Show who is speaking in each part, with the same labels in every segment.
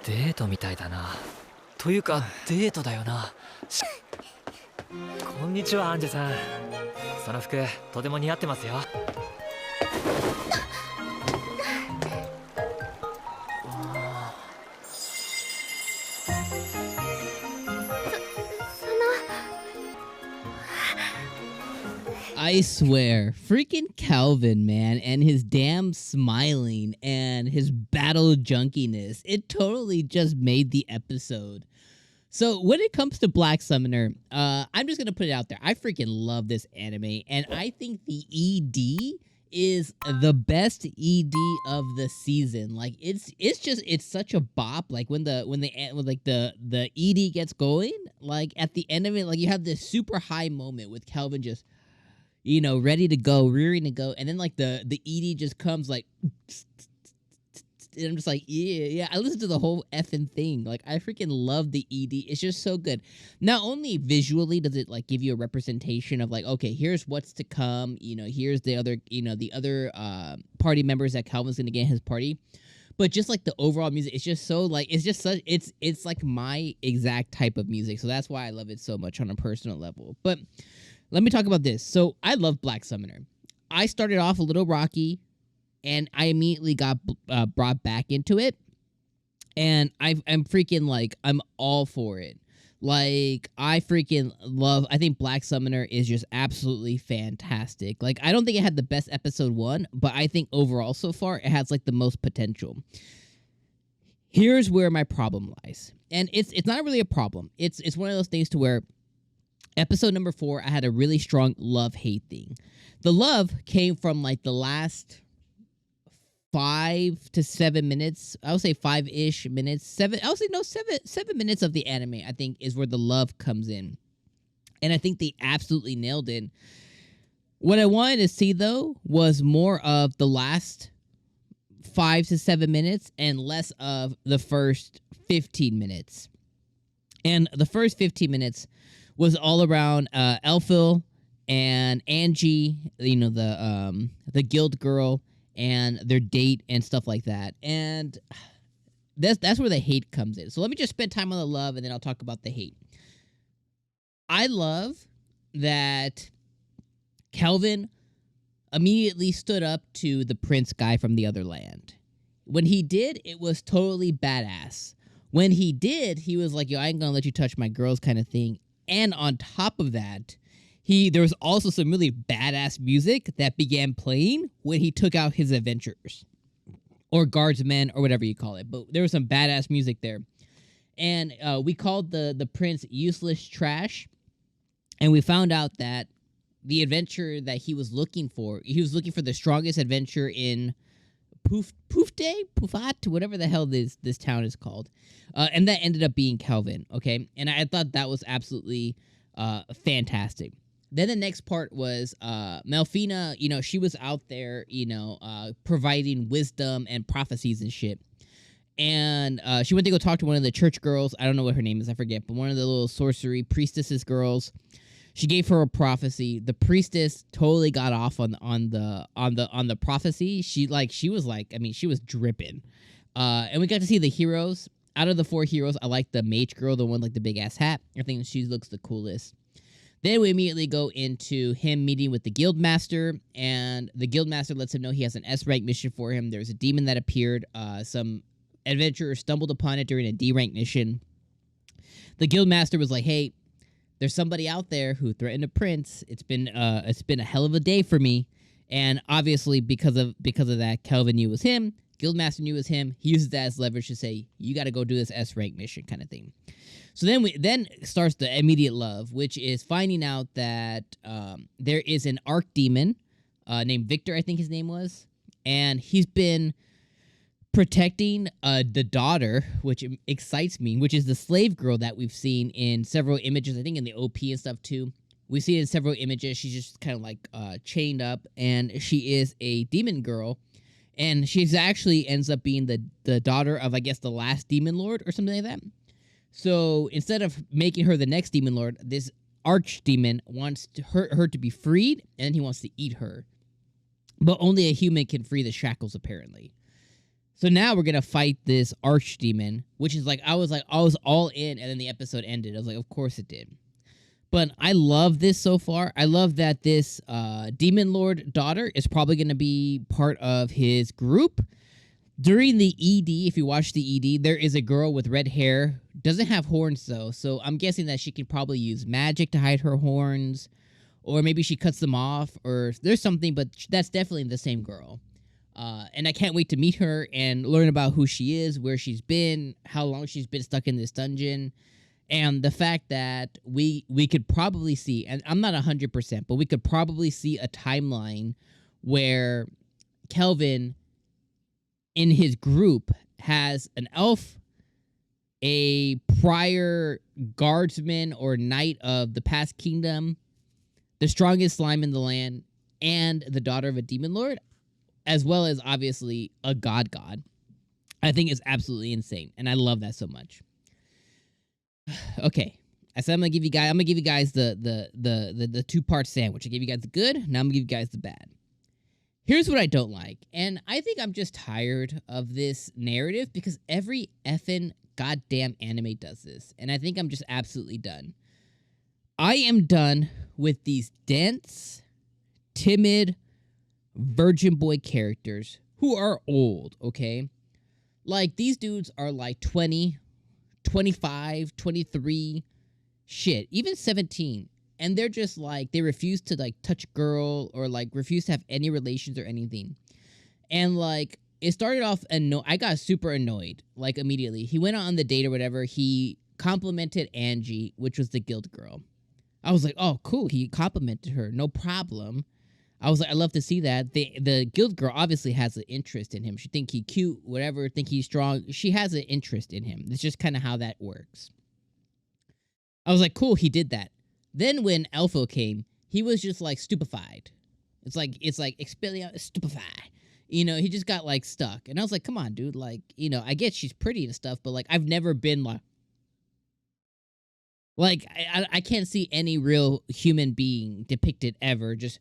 Speaker 1: デートみたいだな。というかデートだよな。こんにちはアンジェさん。その服とても似合ってますよ。
Speaker 2: I swear, freaking Kelvin, man, and his damn smiling and his battle junkiness, it totally just made the episode. So when it comes to Black Summoner, I'm just gonna put it out there. I freaking love this anime, and I think the ED is the best ED of the season. Like it's such a bop. Like when the ED gets going, like at the end of it, like you have this super high moment with Kelvin just, you know, ready to go, rearing to go, and then like the ED just comes like, and I'm just like, yeah. I listened to the whole effing thing. Like I freaking love the ED. It's just so good. Not only visually does it like give you a representation of like, okay, here's what's to come. You know, here's the other, party members that Calvin's gonna get in his party, but just like the overall music, it's just so like it's like my exact type of music. So that's why I love it so much on a personal level. But let me talk about this. So I love Black Summoner. I started off a little rocky, and I immediately got brought back into it. And I'm freaking like, I'm all for it. Like, I freaking love, I think Black Summoner is just absolutely fantastic. Like, I don't think it had the best episode 1, but I think overall so far, it has like the most potential. Here's where my problem lies. And it's not really a problem. It's one of those things to where episode number 4, I had a really strong love-hate thing. The love came from like the last 5 to 7 minutes. I would say 5-ish minutes. 7 minutes of the anime, I think, is where the love comes in. And I think they absolutely nailed it. What I wanted to see, though, was more of the last 5 to 7 minutes and less of the first 15 minutes. And the first 15 minutes was all around Elphil and Angie, you know, the guild girl, and their date and stuff like that. And that's where the hate comes in. So let me just spend time on the love, and then I'll talk about the hate. I love that Kelvin immediately stood up to the prince guy from the other land. When he did, it was totally badass. When he did, he was like, yo, I ain't gonna let you touch my girls kind of thing. And on top of that, there was also some really badass music that began playing when he took out his adventurers. Or guardsmen, or whatever you call it. But there was some badass music there. And we called the prince useless trash. And we found out that the adventure that he was looking for the strongest adventure in Pufat, whatever the hell this town is called. And that ended up being Kelvin, okay? And I thought that was absolutely fantastic. Then the next part was Melfina, you know, she was out there, you know, providing wisdom and prophecies and shit. And she went to go talk to one of the church girls. I don't know what her name is, I forget, but one of the little sorcery priestesses girls. She gave her a prophecy. The priestess totally got off on the prophecy. She was dripping. And we got to see the heroes. Out of the 4 heroes, I like the mage girl, the one like the big ass hat. I think she looks the coolest. Then we immediately go into him meeting with the guildmaster, and the guildmaster lets him know he has an S rank mission for him. There's a demon that appeared. Some adventurers stumbled upon it during a D rank mission. The guildmaster was like, "Hey, there's somebody out there who threatened a prince. It's been a hell of a day for me." And obviously, because of that, Kelvin knew it was him. Guildmaster knew it was him. He uses that as leverage to say, "You got to go do this S rank mission," kind of thing. So then starts the immediate love, which is finding out that there is an archdemon named Victor, I think his name was, and he's been protecting the daughter, which excites me, which is the slave girl that we've seen in several images, I think in the OP and stuff too. We see it in several images. She's just kind of like chained up, and she is a demon girl, and she's actually ends up being the daughter of, I guess, the last demon lord or something like that. So instead of making her the next demon lord, this archdemon wants her to be freed, and he wants to eat her. But only a human can free the shackles, apparently. So now we're gonna fight this archdemon, which is like I was all in, and then the episode ended. I was like, of course it did. But I love this so far. I love that this demon lord daughter is probably gonna be part of his group. During the ED, if you watch the ED, there is a girl with red hair. Doesn't have horns though, so I'm guessing that she can probably use magic to hide her horns, or maybe she cuts them off, or there's something. But that's definitely the same girl. And I can't wait to meet her and learn about who she is, where she's been, how long she's been stuck in this dungeon, and the fact that we could probably see, and I'm not 100%, but we could probably see a timeline where Kelvin in his group has an elf, a prior guardsman or knight of the past kingdom, the strongest slime in the land, and the daughter of a demon lord, as well as obviously a god. I think it's absolutely insane, and I love that so much. Okay, I said I'm gonna give you guys the 2-part sandwich. I gave you guys the good, now I'm gonna give you guys the bad. Here's what I don't like, and I think I'm just tired of this narrative because every effing goddamn anime does this, and I think I'm just absolutely done. I am done with these dense, timid, virgin boy characters who are old, okay? Like, these dudes are like 20, 25, 23, shit, even 17. And they're just like, they refuse to like touch girl or like refuse to have any relations or anything. And like, it started off, I got super annoyed, like immediately. He went on the date or whatever. He complimented Angie, which was the guild girl. I was like, oh, cool. He complimented her. No problem. I was like, I love to see that. The guild girl obviously has an interest in him. She think he's cute, whatever, think he's strong. She has an interest in him. It's just kind of how that works. I was like, cool, he did that. Then when Alpha came, he was just like stupefied. It's like expelliarmus stupefy. You know, he just got like stuck. And I was like, come on, dude. Like, you know, I get she's pretty and stuff, but like I've never been like I can't see any real human being depicted ever just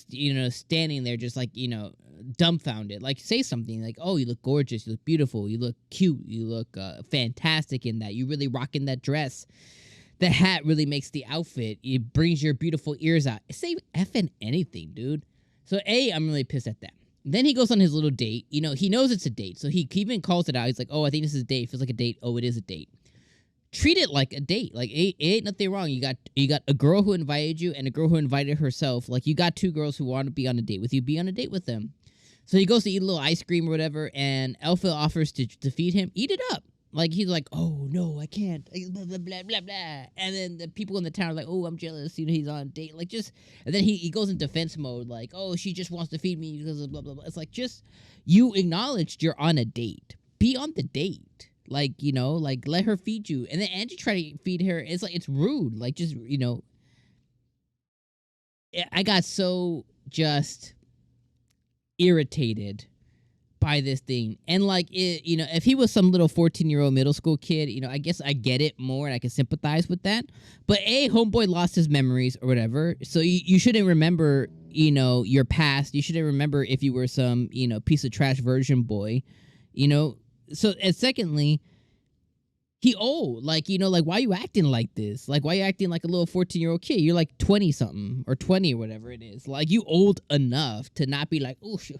Speaker 2: you know, standing there just like, you know, dumbfounded. Like, say something like, oh, you look gorgeous, you look beautiful, you look cute, you look fantastic in that, you really rocking that dress, the hat really makes the outfit, it brings your beautiful ears out. Say effing anything, dude. So I'm really pissed at that. Then he goes on his little date. You know, he knows it's a date, so he even calls it out. He's like, oh, I think this is a date. It feels like a date. Oh, it is a date. Treat it like a date. Like, it ain't nothing wrong. You got a girl who invited you and a girl who invited herself. Like, you got two girls who want to be on a date with you. Be on a date with them. So he goes to eat a little ice cream or whatever, and Alpha offers to feed him. Eat it up. Like, he's like, oh, no, I can't. Blah, blah, blah, blah, blah. And then the people in the town are like, oh, I'm jealous. You know, he's on a date. Like, just... And then he goes in defense mode, like, oh, she just wants to feed me because of blah, blah, blah. It's like, just... You acknowledged you're on a date. Be on the date. Like, you know, like, let her feed you. And then Angie tried to feed her. It's like, it's rude. Like, just, you know... I got so just irritated by this thing. And like, it, you know, if he was some little 14-year-old middle school kid, you know, I guess I get it more and I can sympathize with that. But homeboy lost his memories or whatever, so you shouldn't remember, you know, your past. You shouldn't remember if you were some, you know, piece of trash virgin boy, you know. So, and secondly, he old. Like, you know, like, why are you acting like this? Like, why are you acting like a little 14-year-old kid? You're like 20-something or 20 or whatever it is. Like, you old enough to not be like, oh, shit.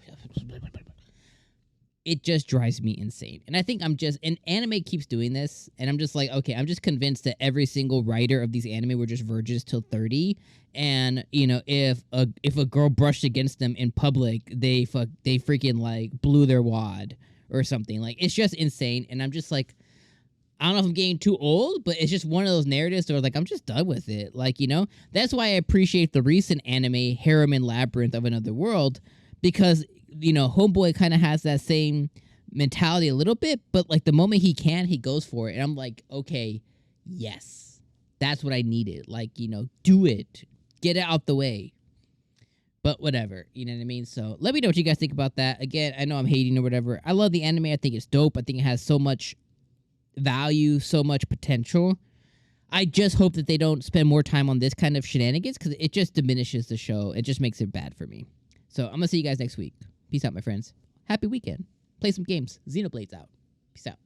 Speaker 2: It just drives me insane. And I think and anime keeps doing this, and I'm just like, okay, I'm just convinced that every single writer of these anime were just virgins till 30, and, you know, if a girl brushed against them in public, they freaking, like, blew their wad or something. Like, it's just insane, and I'm just like, I don't know if I'm getting too old, but it's just one of those narratives where, like, I'm just done with it. Like, you know, that's why I appreciate the recent anime, Harem and Labyrinth of Another World, because, you know, homeboy kind of has that same mentality a little bit, but like the moment he can, he goes for it. And I'm like, okay, yes, that's what I needed. Like, you know, do it, get it out the way. But whatever, you know what I mean? So let me know what you guys think about that. Again, I know I'm hating or whatever. I love the anime. I think it's dope. I think it has so much value, so much potential. I just hope that they don't spend more time on this kind of shenanigans, because it just diminishes the show. It just makes it bad for me. So I'm going to see you guys next week. Peace out, my friends. happy weekend. Play some games. Xenoblade's out. Peace out.